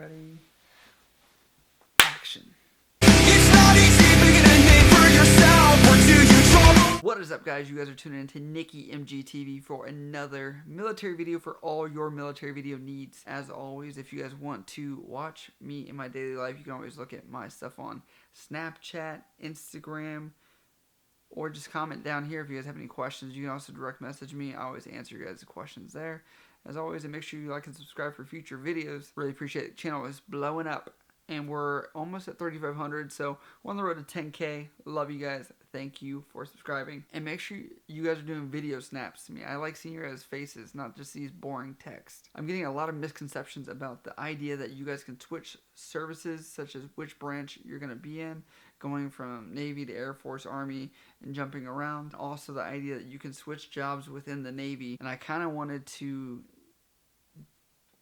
Ready? Action. It's not easy picking a name for yourself, or do you trouble? What is up, guys? You guys are tuning into Nikki MGTV for another military video for all your military video needs. As always, if you guys want to watch me in my daily life, you can always look at my stuff on Snapchat, Instagram, or just comment down here if you guys have any questions. You can also direct message me. I always answer your guys' questions there. As always, and make sure you like and subscribe for future videos. Really appreciate it. The channel is blowing up, and we're almost at 3,500, so we're on the road to 10K. Love you guys. Thank you for subscribing. And make sure you guys are doing video snaps to me. I like seeing your guys' faces, not just these boring text. I'm getting a lot of misconceptions about the idea that you guys can switch services, such as which branch you're going to be in, going from Navy to Air Force, Army, and jumping around. Also, the idea that you can switch jobs within the Navy. And I kind of wanted to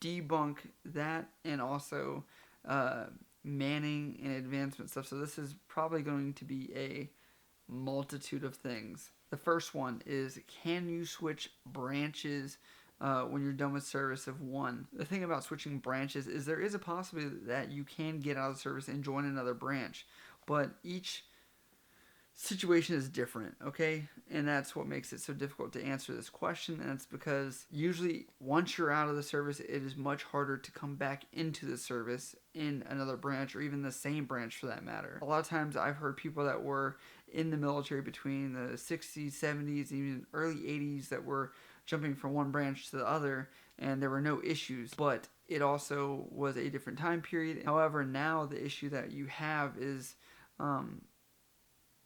debunk that, and also manning and advancement stuff. So this is probably going to be a multitude of things. The first one is, can you switch branches when you're done with service of one? The thing about switching branches is there is a possibility that you can get out of service and join another branch, but each situation is different, okay? And that's what makes it so difficult to answer this question, and it's because usually once you're out of the service, it is much harder to come back into the service in another branch, or even the same branch for that matter. A lot of times I've heard people that were in the military between the 60s, 70s, and even early 80s that were jumping from one branch to the other, and there were no issues, but it also was a different time period. However, now the issue that you have is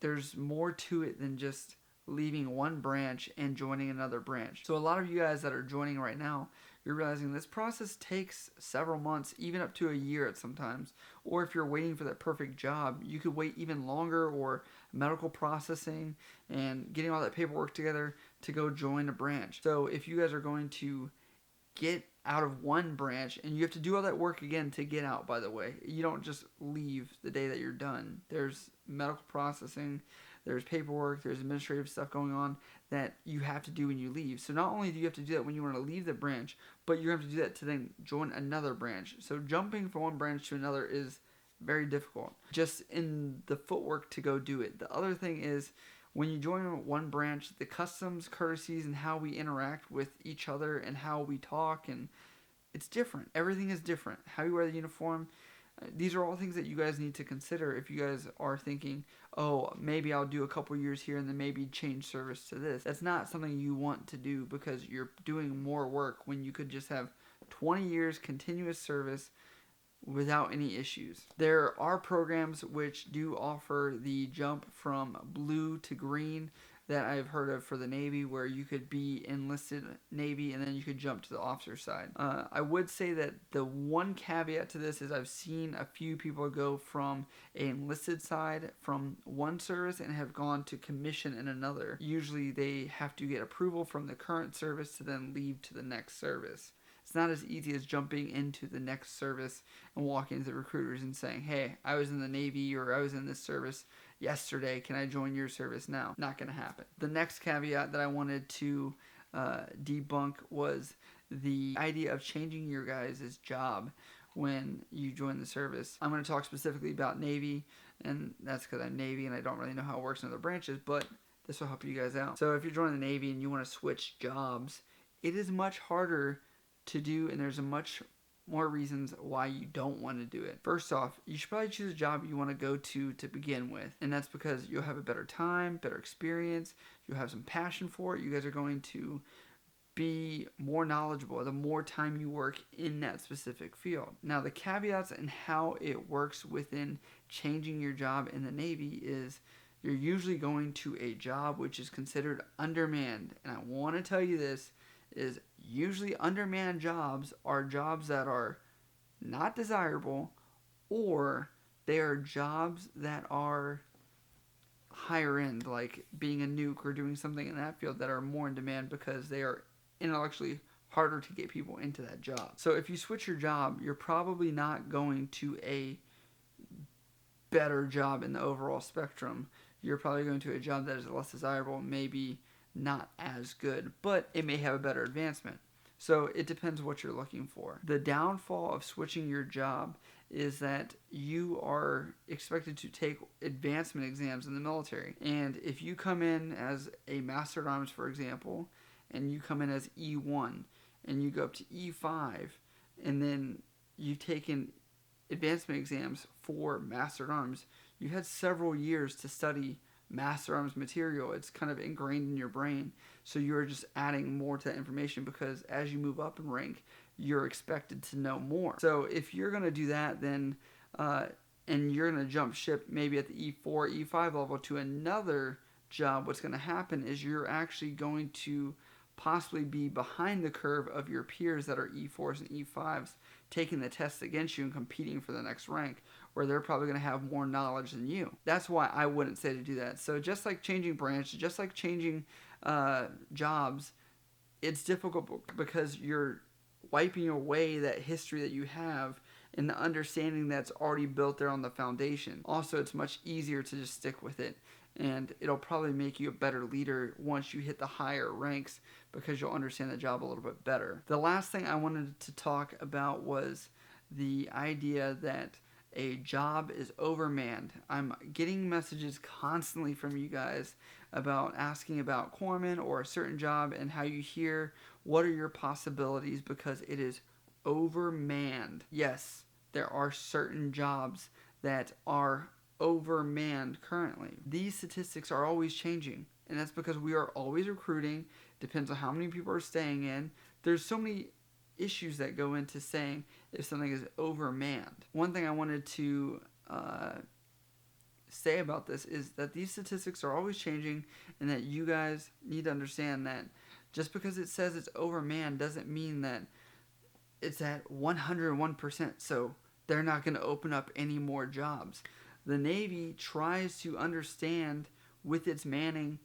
there's more to it than just leaving one branch and joining another branch. So a lot of you guys that are joining right now, you're realizing this process takes several months, even up to a year at sometimes. Or if you're waiting for that perfect job, you could wait even longer, or medical processing and getting all that paperwork together to go join a branch. So if you guys are going to get out of one branch, and you have to do all that work again to get out, by the way. You don't just leave the day that you're done. There's medical processing, there's paperwork, there's administrative stuff going on that you have to do when you leave. So not only do you have to do that when you want to leave the branch, but you have to do that to then join another branch. So jumping from one branch to another is very difficult, just in the footwork to go do it. The other thing is, when you join one branch, the customs, courtesies, and how we interact with each other and how we talk, and it's different. Everything is different. How you wear the uniform, these are all things that you guys need to consider if you guys are thinking, oh, maybe I'll do a couple years here and then maybe change service to this. That's not something you want to do, because you're doing more work when you could just have 20 years continuous service without any issues. There are programs which do offer the jump from blue to green that I've heard of for the Navy, where you could be enlisted Navy and then you could jump to the officer side. I would say that the one caveat to this is I've seen a few people go from an enlisted side from one service and have gone to commission in another. Usually they have to get approval from the current service to then leave to the next service. It's not as easy as jumping into the next service and walking to the recruiters and saying, hey, I was in the Navy, or I was in this service yesterday, can I join your service now? Not going to happen. The next caveat that I wanted to debunk was the idea of changing your guys' job when you join the service. I'm going to talk specifically about Navy, and that's because I'm Navy and I don't really know how it works in other branches, but this will help you guys out. So if you're joining the Navy and you want to switch jobs, it is much harder to do, and there's a much more reasons why you don't want to do it. First off, you should probably choose a job you want to go to begin with, and that's because you'll have a better time, better experience, you'll have some passion for it, you guys are going to be more knowledgeable the more time you work in that specific field. Now, the caveats and how it works within changing your job in the Navy is you're usually going to a job which is considered undermanned, and I want to tell you this is usually undermanned jobs are jobs that are not desirable, or they are jobs that are higher end, like being a nuke or doing something in that field, that are more in demand because they are intellectually harder to get people into that job. So if you switch your job, you're probably not going to a better job in the overall spectrum. You're probably going to a job that is less desirable, maybe not as good, but it may have a better advancement. So it depends what you're looking for. The downfall of switching your job is that you are expected to take advancement exams in the military. And if you come in as a Master at Arms, for example, and you come in as E1 and you go up to E5, and then you've taken advancement exams for Master at Arms, you had several years to study Master Arms material. It's kind of ingrained in your brain. So you're just adding more to that information because as you move up in rank, you're expected to know more. So if you're going to do that, then and you're going to jump ship maybe at the E4, E5 level to another job, what's going to happen is you're actually going to possibly be behind the curve of your peers that are E4s and E5s taking the tests against you and competing for the next rank, where they're probably going to have more knowledge than you. That's why I wouldn't say to do that. So just like changing branches, just like changing jobs, it's difficult because you're wiping away that history that you have and the understanding that's already built there on the foundation. Also, it's much easier to just stick with it, and it'll probably make you a better leader once you hit the higher ranks because you'll understand the job a little bit better. The last thing I wanted to talk about was the idea that a job is overmanned. I'm getting messages constantly from you guys about asking about corpsman or a certain job and how you hear what are your possibilities because it is overmanned. Yes, there are certain jobs that are overmanned currently. These statistics are always changing, and that's because we are always recruiting. Depends on how many people are staying in. There's so many issues that go into saying if something is overmanned. One thing I wanted to say about this is that these statistics are always changing, and that you guys need to understand that just because it says it's overmanned doesn't mean that it's at 101%, so they're not going to open up any more jobs. The Navy tries to understand with its manning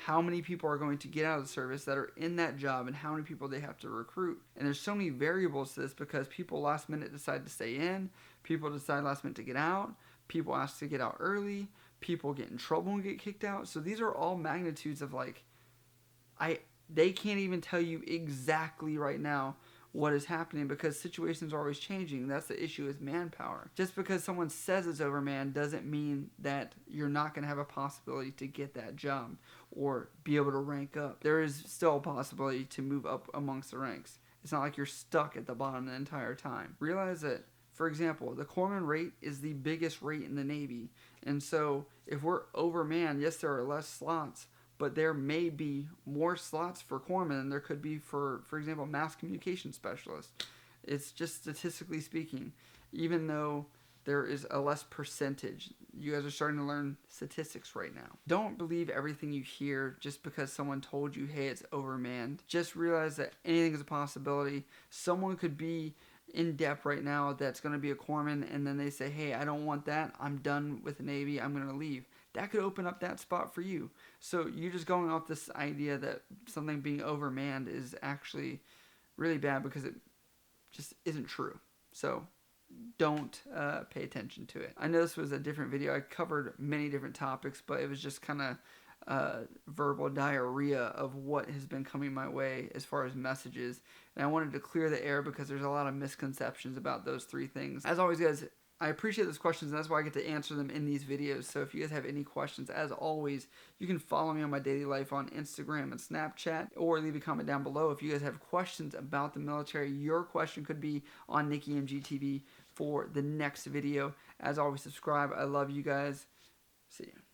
how many people are going to get out of the service that are in that job and how many people they have to recruit. And there's so many variables to this because people last minute decide to stay in, people decide last minute to get out, people ask to get out early, people get in trouble and get kicked out. So these are all magnitudes of they can't even tell you exactly right now what is happening because situations are always changing. That's the issue is manpower. Just because someone says it's overmanned doesn't mean that you're not going to have a possibility to get that job or be able to rank up. There is still a possibility to move up amongst the ranks. It's not like you're stuck at the bottom the entire time. Realize that, for example, the corpsman rate is the biggest rate in the Navy. And so if we're overmanned, yes, there are less slots, but there may be more slots for corpsmen than there could be for example, mass communication specialists. It's just statistically speaking, even though there is a less percentage. You guys are starting to learn statistics right now. Don't believe everything you hear just because someone told you, hey, it's overmanned. Just realize that anything is a possibility. Someone could be in depth right now that's going to be a corpsman, and then they say, hey, I don't want that. I'm done with the Navy. I'm going to leave. That could open up that spot for you. So you're just going off this idea that something being overmanned is actually really bad because it just isn't true. So don't pay attention to it. I know this was a different video. I covered many different topics, but it was just kind of verbal diarrhea of what has been coming my way as far as messages. And I wanted to clear the air because there's a lot of misconceptions about those three things. As always, guys, I appreciate those questions, and that's why I get to answer them in these videos. So if you guys have any questions, as always, you can follow me on my daily life on Instagram and Snapchat, or leave a comment down below. If you guys have questions about the military, your question could be on Nikki MGTV for the next video. As always, subscribe. I love you guys. See you.